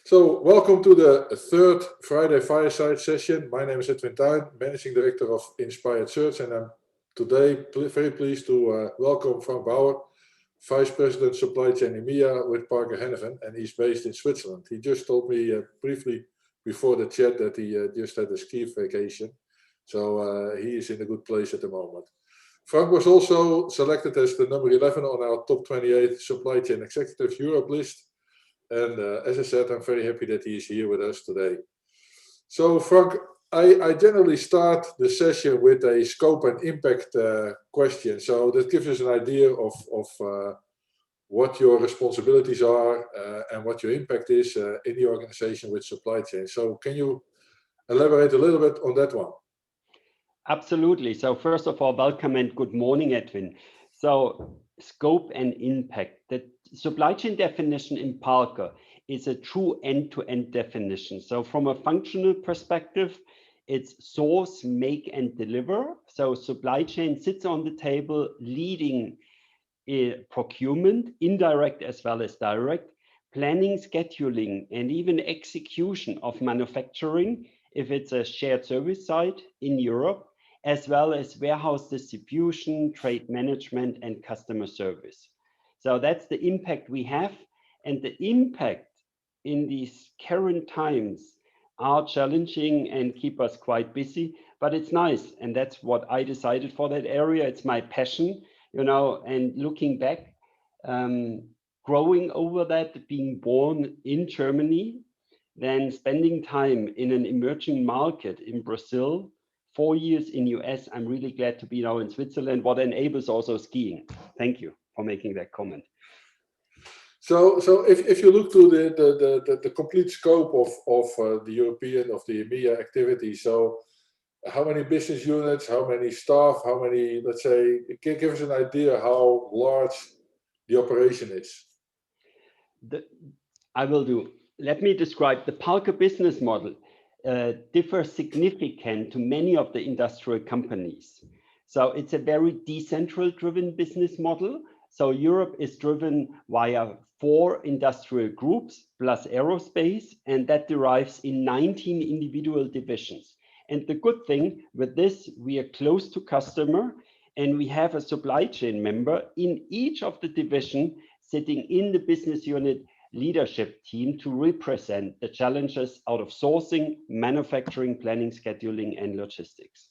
So, welcome to the third Friday Fireside session. My name is Edwin Tuyn, Managing Director of Inspired Search, and I'm today very pleased to welcome Frank Baur, Vice President Supply Chain EMEA with Parker Hannifin, and he's based in Switzerland. He just told me briefly before the chat that he just had a ski vacation, so he is in a good place at the moment. Frank was also selected as the number 11 on our top 28 Supply Chain Executives Europe list. And as I said, I'm very happy that he is here with us today. So, Frank, I generally start the session with a scope and impact question. So that gives us an idea of what your responsibilities are and what your impact is in the organization with supply chain. So can you elaborate a little bit on that one? Absolutely. So first of all, welcome and good morning, Edwin. So scope and impact. The supply chain definition in Parker is a true end-to-end definition. So from a functional perspective, it's source, make, and deliver. So supply chain sits on the table leading procurement, indirect as well as direct, planning, scheduling, and even execution of manufacturing, if it's a shared service site in Europe, as well as warehouse distribution, trade management, and customer service. So that's the impact we have. And the impact in these current times are challenging and keep us quite busy, but it's nice. And that's what I decided for that area. It's my passion, you know, and looking back, growing over that, being born in Germany, then spending time in an emerging market in Brazil, 4 years in US. I'm really glad to be now in Switzerland, what enables also skiing. Thank you for making that comment. So if you look to the complete scope of the European, of the EMEA activity, so how many business units, how many staff, how many, let's say, give us an idea how large the operation is. I will do. Let me describe the Parker business model. Differs significant to many of the industrial companies. So it's a very decentral driven business model. So Europe is driven via 4 industrial groups plus aerospace, and that derives in 19 individual divisions. And the good thing with this, we are close to customer and we have a supply chain member in each of the division sitting in the business unit leadership team to represent the challenges out of sourcing, manufacturing, planning, scheduling, and logistics.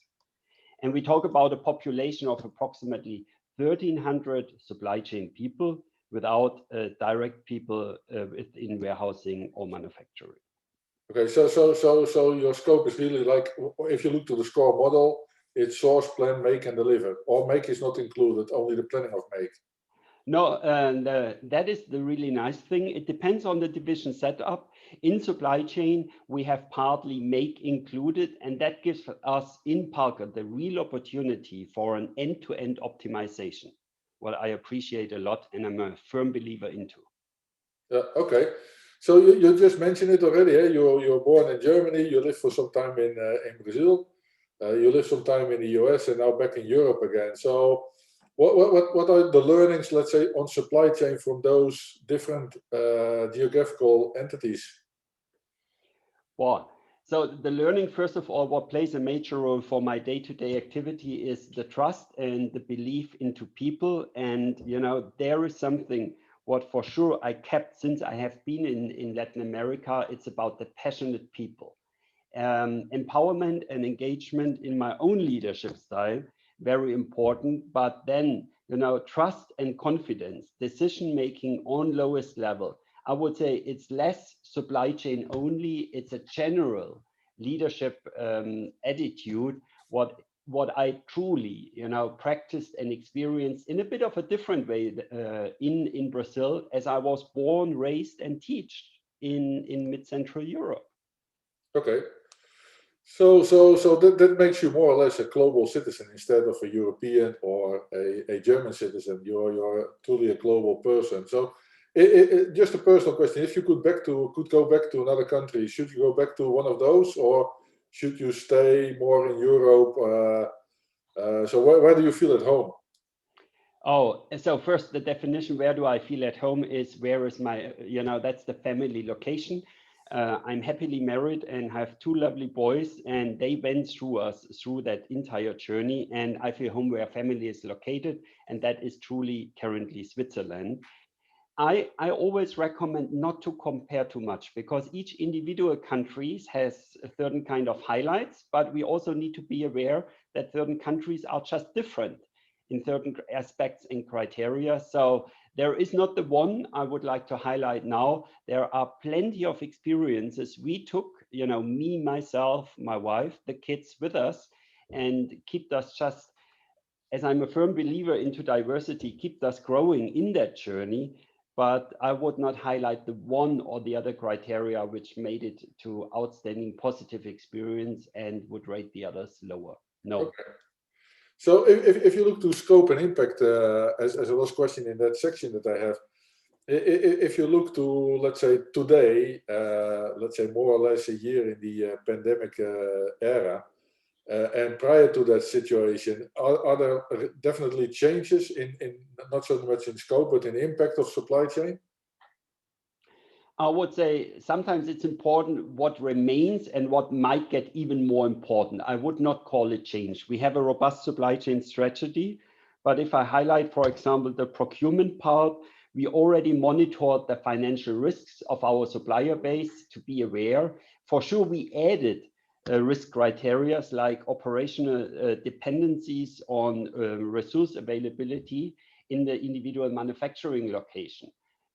And we talk about a population of approximately 1,300 supply chain people without direct people in warehousing or manufacturing. Okay, so your scope is really like, if you look to the SCORE model, it's source, plan, make, and deliver. Or make is not included, only the planning of make. No, and that is the really nice thing. It depends on the division setup. In supply chain, we have partly make included, and that gives us in Parker the real opportunity for an end-to-end optimization. What I appreciate a lot, and I'm a firm believer into. Okay, so you just mentioned it already. Eh? You're born in Germany. You lived for some time in Brazil. You lived some time in the US, and now back in Europe again. So. What are the learnings, let's say, on supply chain from those different geographical entities? Well, so the learning, first of all, what plays a major role for my day-to-day activity is the trust and the belief into people. And, you know, there is something what for sure I kept since I have been in Latin America. It's about the passionate people. Empowerment and engagement in my own leadership style. Very important, but then, you know, trust and confidence, decision-making on lowest level. I would say it's less supply chain only, it's a general leadership attitude, what I truly, you know, practiced and experienced in a bit of a different way in Brazil, as I was born, raised, and taught in mid-Central Europe. Okay. So that makes you more or less a global citizen instead of a European or a German citizen. You're truly a global person. So just a personal question: if you could go back to another country, should you go back to one of those, or should you stay more in Europe? So where do you feel at home? Oh, so first the definition, where do I feel at home, is where is my, you know, that's the family location. I'm happily married and have two lovely boys, and they went through that entire journey, and I feel home where family is located, and that is truly currently Switzerland. I always recommend not to compare too much, because each individual countries has a certain kind of highlights, but we also need to be aware that certain countries are just different in certain aspects and criteria. So there is not the one I would like to highlight now. There are plenty of experiences we took, me, myself, my wife, the kids with us, and kept us just, as I'm a firm believer into diversity, kept us growing in that journey. But I would not highlight the one or the other criteria which made it to outstanding positive experience and would rate the others lower. No. Okay. So if you look to scope and impact, as a last question in that section that I have, if you look to, let's say, today, let's say more or less a year in the pandemic era, and prior to that situation, are there definitely changes in not so much in scope, but in impact of supply chain? I would say sometimes it's important what remains and what might get even more important. I would not call it change. We have a robust supply chain strategy, but if I highlight, for example, the procurement part, we already monitored the financial risks of our supplier base to be aware. For sure, we added risk criteria like operational dependencies on resource availability in the individual manufacturing location.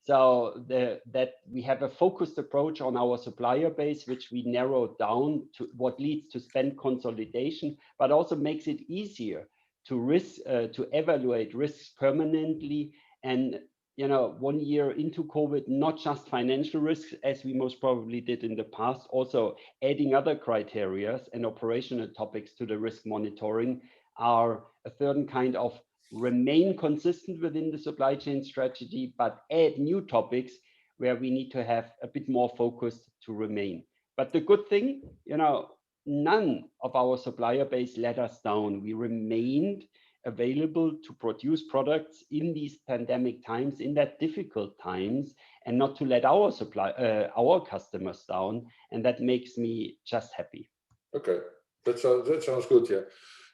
So that we have a focused approach on our supplier base, which we narrowed down to what leads to spend consolidation, but also makes it easier to evaluate risks permanently. And 1 year into COVID, not just financial risks, as we most probably did in the past, also adding other criteria and operational topics to the risk monitoring are a certain kind of remain consistent within the supply chain strategy, but add new topics where we need to have a bit more focus to remain. But the good thing, none of our supplier base let us down. We remained available to produce products in these pandemic times, in that difficult times, and not to let our customers down. And that makes me just happy. Okay, that sounds good, yeah.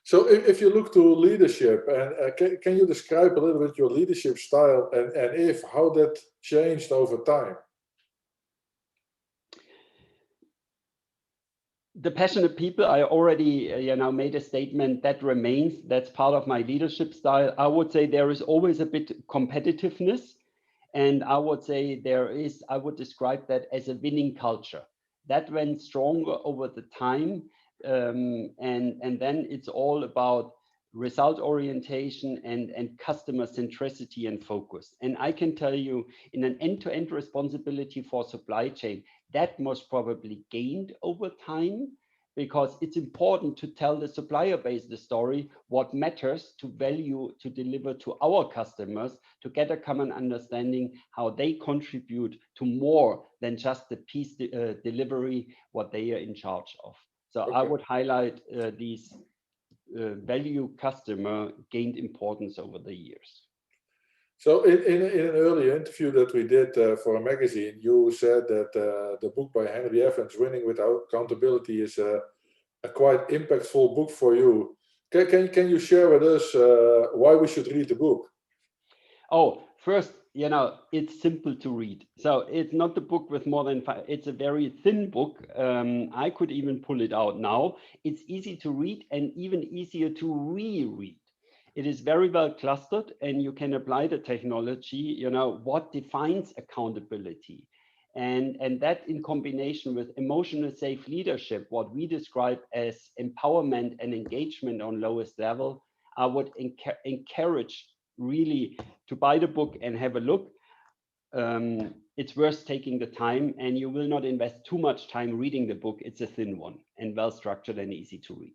So if you look to leadership, and can you describe a little bit your leadership style and how that changed over time? The passionate people, I already made a statement that remains. That's part of my leadership style. I would say there is always a bit competitiveness, and I would say I would describe that as a winning culture. That went stronger over the time. And then it's all about result orientation and customer centricity and focus. And I can tell you, in an end-to-end responsibility for supply chain, that most probably gained over time, because it's important to tell the supplier base the story, what matters to value to deliver to our customers, to get a common understanding how they contribute to more than just the piece delivery, what they are in charge of. So okay. I would highlight these value customer gained importance over the years. So in an earlier interview that we did for a magazine, you said that the book by Hannifin, Winning with Accountability, is a quite impactful book for you. Can you share with us why we should read the book? Oh, first, it's simple to read. So it's not the book with more than 5, it's a very thin book. I could even pull it out now. It's easy to read and even easier to reread. It is very well clustered, and you can apply the technology, what defines accountability. And that in combination with emotional safe leadership, what we describe as empowerment and engagement on lowest level, I would encourage really to buy the book and have a look. It's worth taking the time, and you will not invest too much time reading the book. It's a thin one and well structured and easy to read.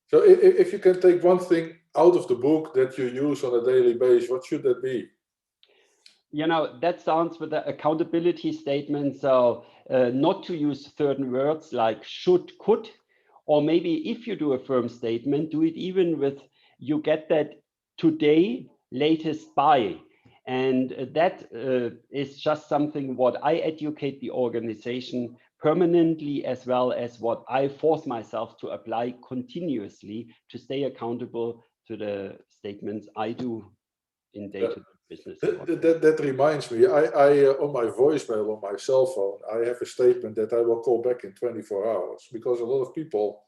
So if you can take one thing out of the book that you use on a daily basis, what should that be? That sounds with the accountability statement. So not to use certain words like should, could, or maybe if you do a firm statement, do it even with you get that today, latest by. And that is just something what I educate the organization permanently, as well as what I force myself to apply continuously to stay accountable to the statements I do in day-to-day business. That reminds me, on my voicemail on my cell phone, I have a statement that I will call back in 24 hours, because a lot of people,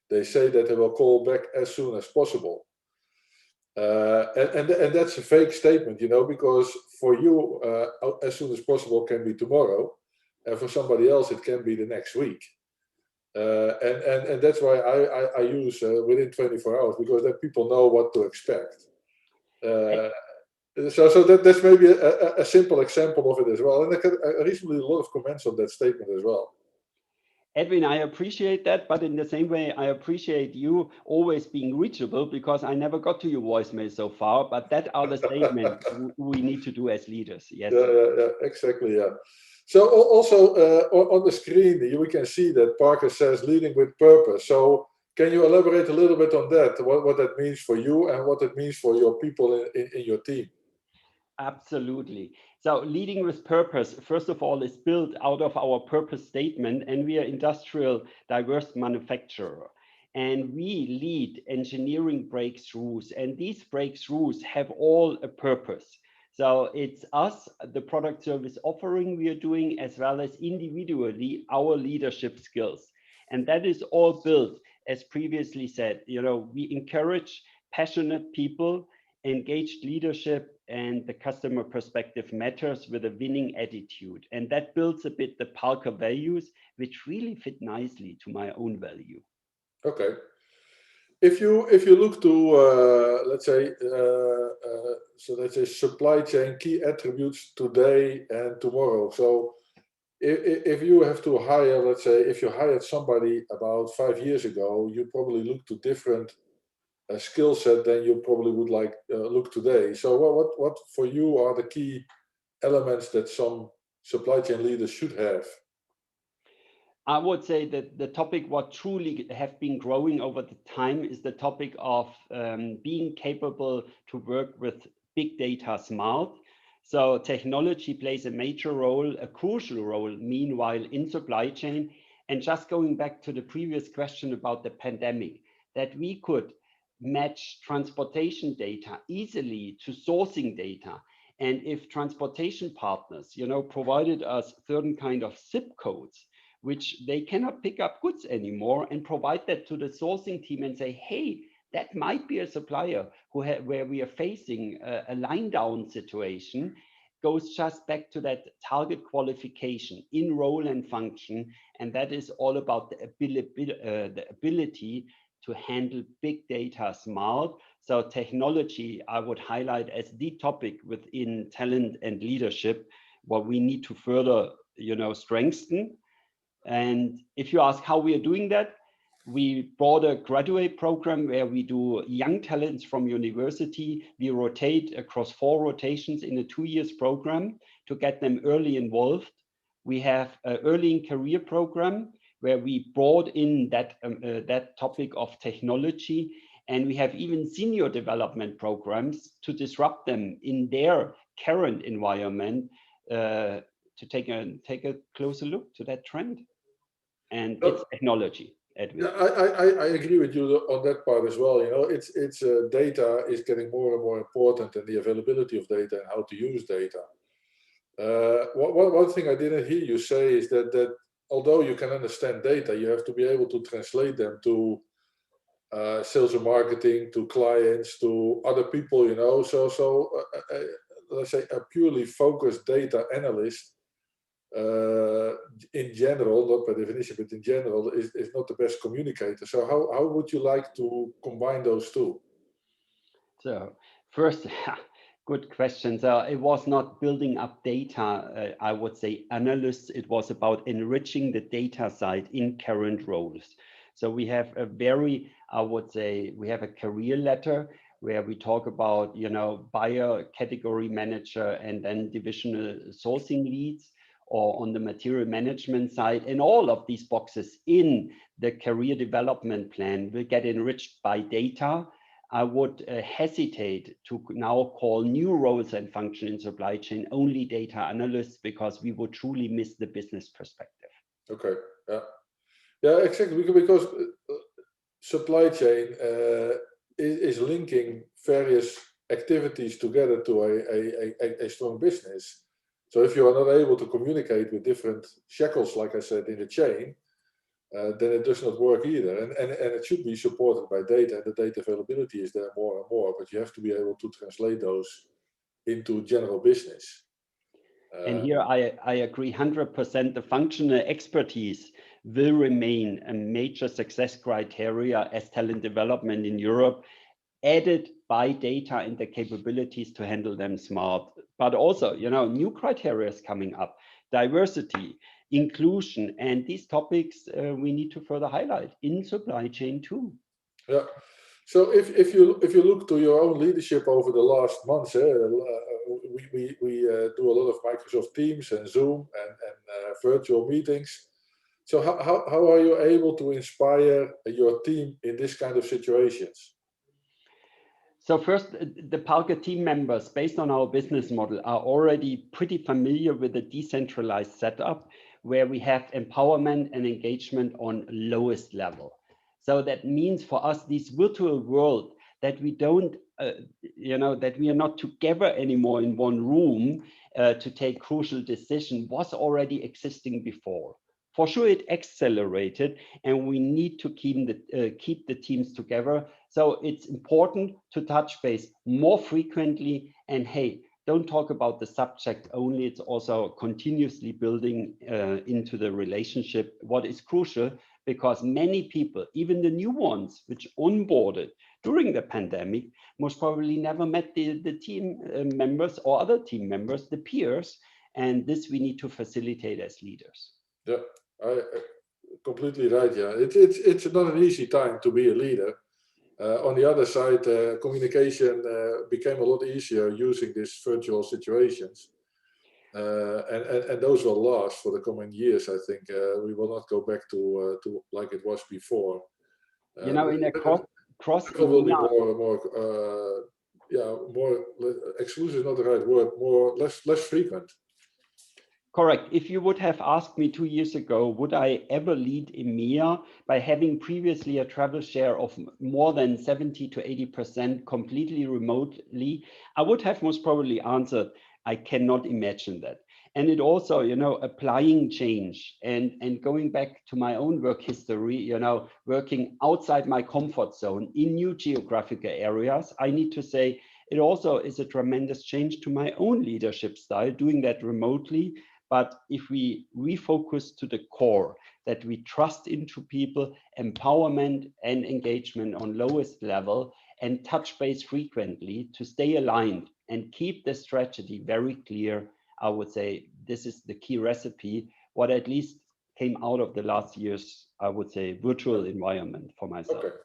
they say that they will call back as soon as possible. And that's a fake statement, you know, because for you, as soon as possible can be tomorrow, and for somebody else, it can be the next week. And that's why I use within 24 hours, because then people know what to expect. So that's maybe a simple example of it as well. And I recently a lot of comments on that statement as well. Edwin, I appreciate that, but in the same way, I appreciate you always being reachable, because I never got to your voicemail so far, but that are the statements we need to do as leaders. Yes. Yeah, exactly, yeah. So also on the screen, we can see that Parker says leading with purpose. So can you elaborate a little bit on that, what that means for you and what it means for your people in your team? Absolutely. So leading with purpose, first of all, is built out of our purpose statement, and we are industrial diverse manufacturer. And we lead engineering breakthroughs, and these breakthroughs have all a purpose. So it's us, the product service offering we are doing, as well as individually our leadership skills. And that is all built, as previously said, you know, we encourage passionate people, engaged leadership, and the customer perspective matters with a winning attitude. And that builds a bit the Parker values, which really fit nicely to my own value. Okay. If you look to let's say supply chain key attributes today and tomorrow. So if you have to hire, let's say, if you hired somebody about 5 years ago, you probably look to different skill set than you probably would like look today. So what for you are the key elements that some supply chain leaders should have? I would say that the topic what truly have been growing over the time is the topic of being capable to work with big data smart. So technology plays a major role, a crucial role, meanwhile, in supply chain. And just going back to the previous question about the pandemic, that we could match transportation data easily to sourcing data. And if transportation partners, you know, provided us certain kind of zip codes, which they cannot pick up goods anymore, and provide that to the sourcing team and say, hey, that might be a supplier where we are facing a line down situation, goes just back to that target qualification in role and function. And that is all about the ability to handle big data smart. So technology, I would highlight as the topic within talent and leadership, what we need to further, you know, strengthen. And if you ask how we are doing that, we brought a graduate program where we do young talents from university. We rotate across 4 rotations in a 2 years program to get them early involved. We have an early in career program where we brought in that topic of technology. And we have even senior development programs to disrupt them in their current environment, to take a closer look to that trend. And it's technology, Edwin. Yeah, I agree with you on that part as well. You know, it's data is getting more and more important, and the availability of data and how to use data. One thing I didn't hear you say is that although you can understand data, you have to be able to translate them to sales and marketing, to clients, to other people. You know, so let's say a purely focused data analyst, in general, not by definition, but in general, is not the best communicator. So how would you like to combine those two? So first, good question. So it was not building up data, I would say analysts. It was about enriching the data side in current roles. So we have a very, I would say, we have a career letter where we talk about, you know, buyer, category manager, and then divisional sourcing leads, or on the material management side. And all of these boxes in the career development plan will get enriched by data. I would hesitate to now call new roles and function in supply chain only data analysts, because we would truly miss the business perspective. Okay. Yeah, exactly. Because supply chain is linking various activities together to a strong business. So if you are not able to communicate with different shackles, like I said, in the chain, then it does not work either. And it should be supported by data, and the data availability is there more and more, but you have to be able to translate those into general business. And here I agree 100%. The functional expertise will remain a major success criteria as talent development in Europe, added by data and the capabilities to handle them smart. But also, new criteria is coming up, diversity, inclusion, and these topics we need to further highlight in supply chain too. Yeah. So if you look to your own leadership over the last months, we do a lot of Microsoft Teams and Zoom and virtual meetings. So how are you able to inspire your team in this kind of situations? So first, the Parker team members, based on our business model, are already pretty familiar with the decentralized setup where we have empowerment and engagement on lowest level. So that means for us, this virtual world that we don't, that we are not together anymore in one room to take crucial decisions was already existing before. For sure, it accelerated, and we need to keep the teams together. So it's important to touch base more frequently. And hey, don't talk about the subject only. It's also continuously building into the relationship. What is crucial, because many people, even the new ones, which onboarded during the pandemic, most probably never met the team members or other team members, the peers. And this we need to facilitate as leaders. Yeah, I completely right. Yeah, it's not an easy time to be a leader. On the other side, communication became a lot easier using these virtual situations, and those will last for the coming years. I think we will not go back to like it was before. In a cross it will be EMEA, more exclusive is not the right word. Less frequent. Correct. If you would have asked me 2 years ago, would I ever lead EMEA by having previously a travel share of more than 70 to 80% completely remotely, I would have most probably answered, I cannot imagine that. And it also, applying change and going back to my own work history, working outside my comfort zone in new geographical areas, I need to say it also is a tremendous change to my own leadership style, doing that remotely. But if we refocus to the core, that we trust into people, empowerment and engagement on lowest level, and touch base frequently to stay aligned and keep the strategy very clear, I would say this is the key recipe, what at least came out of the last year's, I would say, virtual environment for myself. Okay.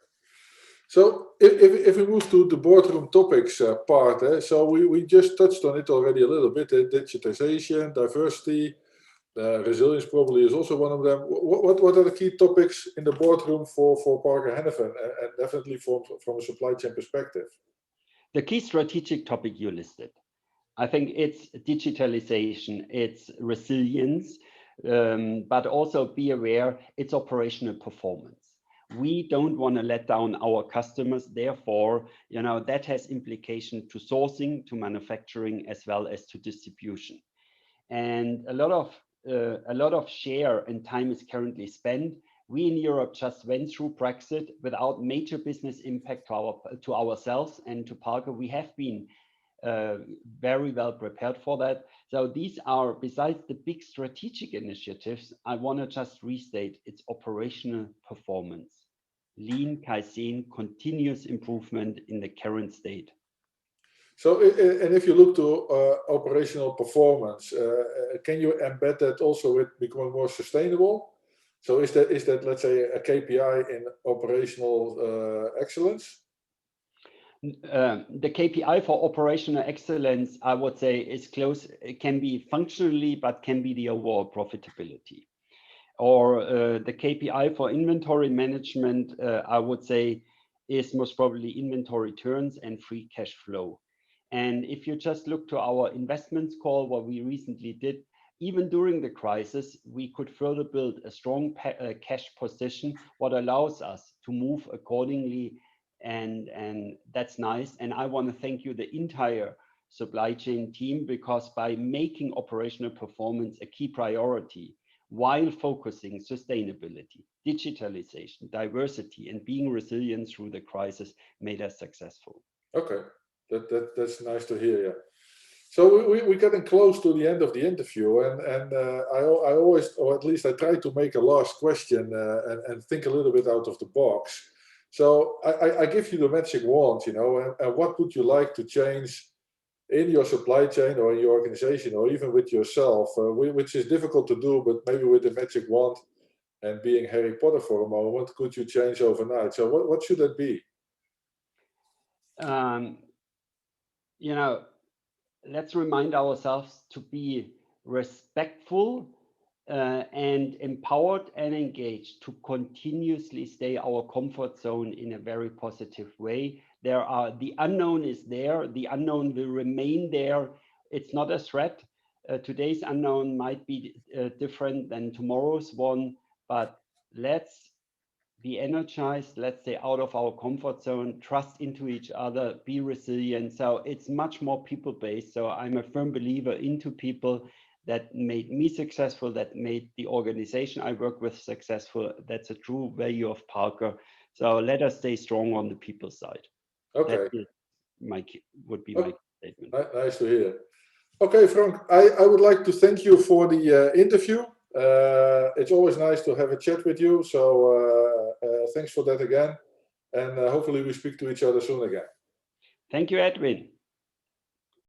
So if we move to the boardroom topics part, so we just touched on it already a little bit, digitization, diversity, resilience probably is also one of them. What are the key topics in the boardroom for Parker Hannifin, and definitely from a supply chain perspective? The key strategic topic you listed, I think it's digitalization, it's resilience, but also be aware it's operational performance. We don't want to let down our customers. Therefore, that has implication to sourcing, to manufacturing, as well as to distribution. And a lot of share and time is currently spent. We in Europe just went through Brexit without major business impact to ourselves and to Parker. We have been very well prepared for that. So these are, besides the big strategic initiatives, I want to just restate its operational performance. Lean, Kaizen, continuous improvement in the current state. So, and if you look to operational performance, can you embed that also with becoming more sustainable? So is that let's say a KPI in operational excellence? The KPI for operational excellence, I would say, is close. It can be functionally, but can be the overall profitability. Or the KPI for inventory management, I would say, is most probably inventory turns and free cash flow. And if you just look to our investments call, what we recently did, even during the crisis, we could further build a strong cash position, what allows us to move accordingly. And that's nice. And I want to thank you, the entire supply chain team, because by making operational performance a key priority, while focusing sustainability, digitalization, diversity, and being resilient through the crisis, made us successful. Okay, that's nice to hear. Yeah. So we're getting close to the end of the interview, and I always, or at least I try to make a last question and think a little bit out of the box. So I give you the magic wand, you know, and what would you like to change in your supply chain or in your organization or even with yourself, which is difficult to do, but maybe with the magic wand and being Harry Potter for a moment, could you change overnight? So what should that be? You know, let's remind ourselves to be respectful and empowered and engaged to continuously stay our comfort zone in a very positive way. The unknown is there, the unknown will remain there. It's not a threat. Today's unknown might be different than tomorrow's one, but let's be energized, let's stay out of our comfort zone, trust into each other, be resilient. So it's much more people-based. So I'm a firm believer into people. That made me successful, that made the organization I work with successful. That's a true value of Parker. So let us stay strong on the people side. Okay. That would be my statement. Nice to hear. Okay, Frank, I would like to thank you for the interview. It's always nice to have a chat with you. So thanks for that again. And hopefully we speak to each other soon again. Thank you, Edwin.